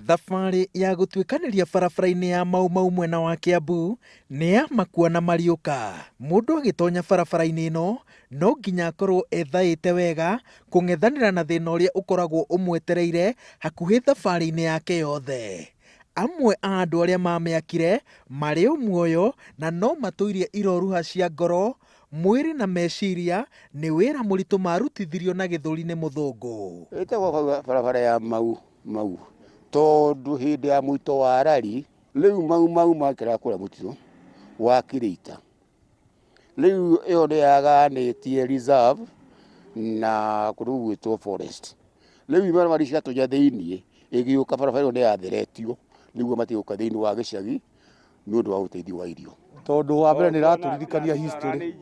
Thabarĩ ya gũtuĩkanĩria barabara-inĩ ya Mau Mau mwena wa Kiambu nĩ ya makua na mariũka. Mũndũ agĩtonya barabara-inĩ ĩno no nginya akorwo ethaĩte wega kũng'ethanĩra na thĩna ũrĩa ũkoragwo ũmwetereire hakuhĩ thabarĩ-inĩ yake yothe. Amwe a andũ arĩa mamĩakire marĩ o muoyo na no matũirie iroruha cia ngoro, mwĩrĩ na meciria nĩ wĩra mũritũ marutithirio na gĩthũri nĩ mũthũngũ. Ĩtagwo barabara ya Mau Mau tondu hindi ya muito wa rari riu Mau makira kura mutito wa Kirita riu iyo ni yaganitie reserve na kurugwitwo forest riu imara marisha tuja thiini igiuka barabara ni yatheretio niguo matiuka thiini wa gicagi ni undu wa uteithio wa irio tondu wa mbere ni raturirikania history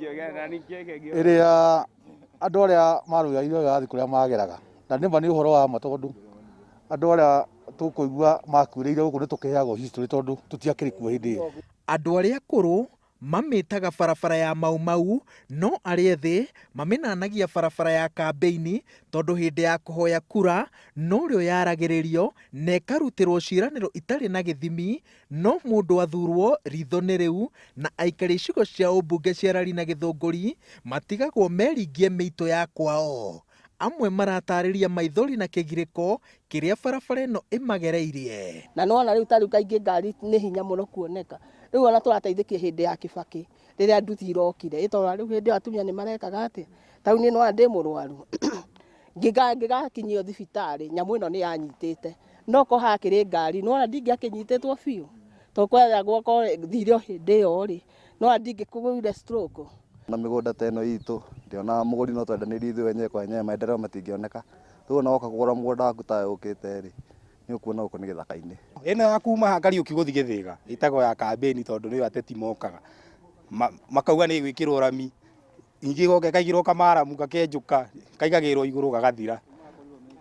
iria andu aria marugaire gathi kuria mageraga na nima ni uhoro wa matondu andu aria tukuigua makuĩrĩire gũkũ nĩ tũkĩheagwo history tondu tũtiakĩrĩ kuo hĩndĩ ĩyo. Andũ arĩa akũrũ mamĩtaga barabara ya Mau Mau no arĩa ethĩ mamĩnanagia barabara ya kambĩini tondu hĩndĩ ya kũhoya kura no rĩo yaragĩrĩrio na ĩkarutĩrwo ciĩranĩro itarĩ na gĩthimi, no mũndũ athurwo ritho nĩ rĩu na aikari icigo cia ũmbunge cia Rari na Gĩthũngũri matigagwo meringie mĩito ya kwao. Amwe maratarĩria maithori na kĩgirĩko kĩrĩa barabara ĩno ĩmagereirie. Na nona rĩu tarĩu kaingĩ ngari nĩ hinya mũno kuoneka. Rĩu ona tũrateithĩkio hĩndĩ ya Kibaki rĩrĩa nduthi irokire. Ĩtora rĩu hĩndĩ ĩyo atumia nĩ marekaga atĩa. Tauni no ndĩ mũrwaru. Ngĩgakinyio thibitarĩ nyamũ ĩno nĩ yanyitĩte. No ko hakĩrĩ ngari no ndingĩakĩnyitĩtwo biũ. Tũkwenda ko thirio hĩndĩ ĩyo rĩ. No ndingĩkũgũire stroke. Na mĩgũnda ta ĩno itũ ndiona mũgũri no twendanĩrie ithuĩ wenyewe kwa wenyewe maendeleo matingĩoneka. Rĩu ona woka kũgũra mũgũnda waku ta ũkĩte rĩ nĩ ũkuona gũkũ nĩ gĩthaka-inĩ. Ĩno ya kuma Kariũki gũthiĩ Gĩthĩga ĩtagwo ya kambĩni tondu nĩyo ateti mokaga makauga nĩ gwĩkĩrwo rami ningĩ goke kaigĩrwo kamaramu gakenjũka kaigagĩrwo igũrũ gagathira.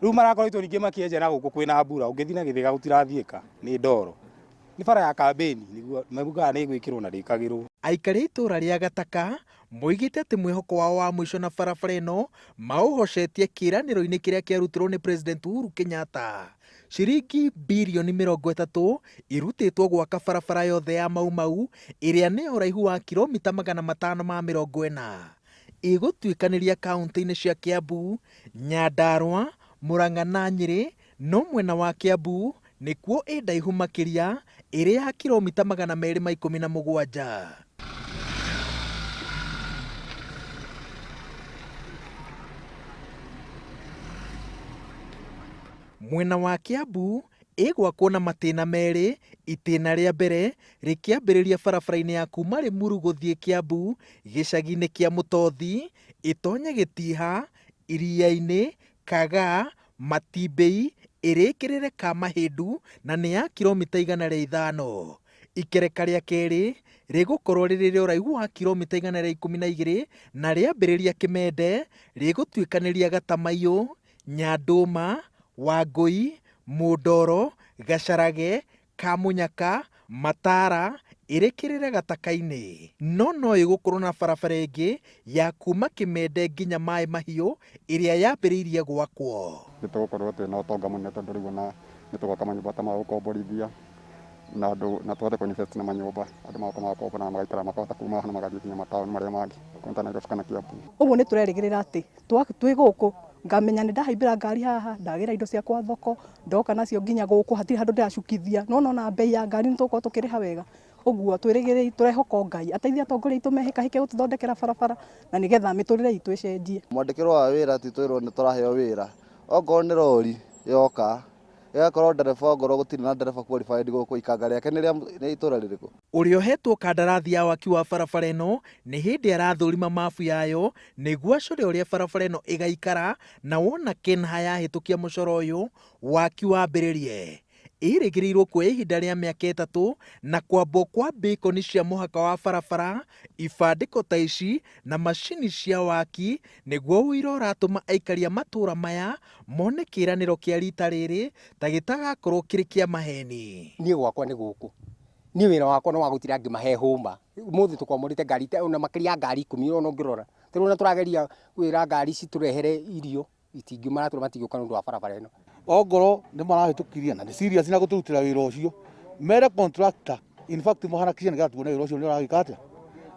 Rĩu marakoretwo ningĩ makĩenjera gũkũ kwĩna mbura ũngĩthiĩ na Gĩthĩga gũtirathiĩka nĩ ndoro. Nĩ bara ya kambĩni nĩguo maugaga nĩ gwĩkĩrwo na rĩkagĩrwo. Aikari itũra rĩa Gataka moigĩte atĩ mwĩhoko wao wa mũico na barabara ĩno maũhocetie kĩĩranĩro-inĩ kĩrĩa kĩarutirwo nĩ President Uhuru Kenyatta. Ciringi birioni 30 irutĩtwo gwaka barabara yothe ya Mau Mau ĩrĩa nĩ ũraihu wa kilomita 540 ĩgũtuĩkanĩria kaunti-inĩ cia Kiambu, Nyandarua, Murang'a na Nyĩrĩ, no mwena wa Kiambu nĩkuo ĩ ndaihu makĩria ĩrĩ ya kilomita 217. Mwena wa Kiambu ĩgwakwo na matĩna merĩ, itĩna rĩa mbere rĩkĩambĩrĩria barabara-inĩ ya kuma Limuru gũthiĩ Kiambu gĩcagi-inĩ kĩa Mũtothi ĩtonye Gĩtiha, iria-inĩ, Kagaa, Matimbĩ, ĩrĩkĩrĩre Kamahĩndu na nĩ ya kilomita 105. Ikereka rĩa kerĩ rĩgũkorwo rĩrĩ rĩa ũraihu wa kilomita 112 na rĩambĩrĩria Kĩmende rĩgũtuĩkanĩria Gatamaiyũ, Nyandũma, Wangũi, Mũndoro, Gacarage, Kamunyaka, Matara ĩrĩkĩrĩre Gataka-inĩ. No ĩgũkorwo na barabara ĩngĩ ya kuma Kĩmende nginya Maĩ Mahiũ ĩrĩa yambĩrĩirie gwakwo. Nĩtũgũkorwo twĩna ũtonga mũnene tondũ rĩu ona nĩtũgwaka manyũmba ta ma gũkomborithia na tũhote kũ-invest na manyũmba andũ magoka magakombora na magaikara makahota kuma haha na magathiĩ nginya mataũni marĩa mangĩ ta Nairobi kana Kiambu. Ũguo nĩ tũrerĩgĩrĩra atĩ twĩ gũkũ ngamenya nĩ ndahaimbĩra ngari haha ndagĩra indo ciakwa thoko ndoka nacio nginya gũkũ hatirĩ handũ ndĩracukithia no ona mbei ya ngari nĩtũgũkorwo tũkĩrĩha wega. Ũguo twĩrĩgĩrĩire tũrehoka Ngai ateithie atongoria aitũ mehĩkahĩke gũtũthondekera barabara na nĩgetha mĩtũrĩre itũ ĩcenjie. Mwandĩkĩrwo wa wĩra titwĩrwo nĩ tũraheo wĩra okorwo nĩ rori yoka ĩgakorwo ndereba ngoro gũtirĩ na ndereba qualified gũkũ ikanga rĩake nĩ itũra rĩrĩkũ. Ũrĩa ũhetwo kandarathi ya waki wa barabara ĩno nĩ hĩndĩ arathũrima mabu yayo nĩguo acore ũrĩa barabara ĩno ĩgaikara na wona Kenha yahĩtũkia mũcoro ũyũ waki wambĩrĩrie. Ĩrĩgĩrĩirwo kuoya ihinda rĩa mĩaka 3 na kwambwo kwa mbĩkoni cia mũhaka wa barabara, ibandĩko ta ici na macini cia waki nĩguo ũira ũratũma aikari a matũra maya mone kĩĩranĩro kĩa rita rĩrĩ ta gĩtagakorwo kĩrĩ kĩa maheni. Niĩ gwakwa nĩ gũkũ. Niĩ wĩra wakwa no wa gũtira ngĩmahe hũma. Ũmũthĩ tũkwamũrĩte ngari ona makĩria ngari 10 ona ũngĩrora. Tũrona tũrageria kwĩra ngari ici tũrehere irio. itingĩmara tũrĩ matigũka nĩ ũndũ wa barabara ĩno. Ongoro nĩ marahĩtũkirie na nĩ serious na gũtũrutĩra wĩra ũcio mere contractor in fact mũharakicia nĩgetha tuone wĩra ũcio nĩ ũragĩka atĩa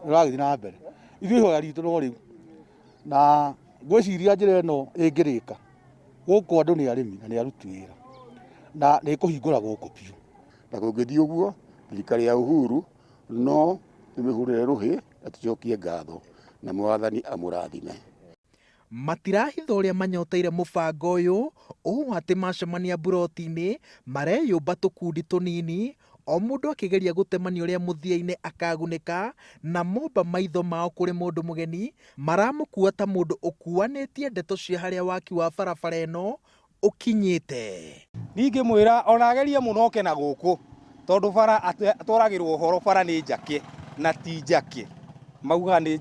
nĩ ũragĩthiĩ na mbere. Ithuĩ ihoya ritũ no rĩu na ngwĩciria njĩra ĩno ĩngĩrĩka gũkũ andũ nĩ arĩmi na nĩ aruti wĩra na nĩ kũhingũra gũkũ biũ. Na kũngĩthiĩ ũguo thirikari ya Uhuru no tũmĩhũrĩre rũhĩ atucokie ngatho na mwathani amũrathime. Matirahitha ũrĩa manyoteire mũbango ũyũ ũũ atĩ macemania mburoti-inĩ mareyũmba tũkundi tũnini o mũndũ akĩgeria gũtemania ũrĩa mũthia-inĩ akagunĩka na momba maitho mao kũrĩ mũndũ mũgeni maramũkua ta mũndũ ũkuanĩtie ndeto cia harĩa waki wa barabara ĩno ũkinyĩte. Ningĩ mwĩra ona agerie mũno oke na gũkũ tondũ bara atwaragĩrwo ũhoro bara nĩ njake na ti njake. Mauga nĩ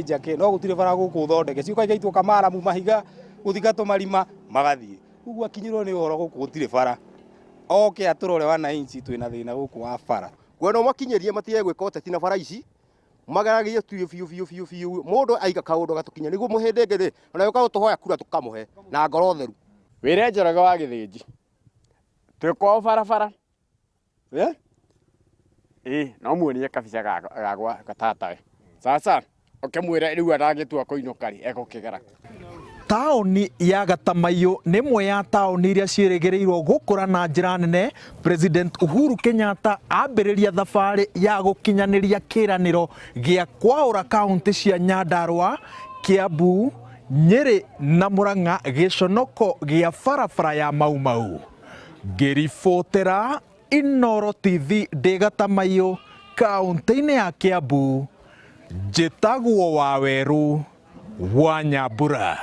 njake no gũtirĩ bara gũkũ thondeke ciũka igaitwo kamaramu mahiga gũthika tũmarima magathiĩ. Ũguo akinyirwo nĩ ũhoro gũkũ gũtirĩ bara. Oke atũrore wananchi twĩna thĩna gũkũ wa bara. Gweno makinyerie matige gwĩka ũteti na bara ici magaragie biũ mũndũ aiga kaũndũ gatukinya nĩguo mũhĩndĩ ngĩrĩ ona yoka gũtũhoya kura tũkamũhe na ngoro theru. Wĩre Njoroge wa Gĩthĩnji twĩkwao barabara no muonie kabica gagwa gatatawe sasa okemwĩra rĩu aragĩtua kũinũka rĩ egũkĩgera. Taũni ya Gatamaiyũ nĩ ĩmwe ya taũni iria ciĩrĩgĩrĩirwo gũkũra na njĩra nene President Uhuru Kenyatta ambĩrĩria thabarĩ ya gũkinyanĩria kĩĩranĩro gĩa kwaũra kaũntĩ cia Nyandarua, Kiambu, Nyeri na Murang'a gĩconoko gĩa barabara ya Mau Mau. Ngĩribotera Inooro TV ndĩ Gatamaiyũ kaũntĩ-inĩ ya Kiambu, njĩtagwo Waweru wa Nyambura.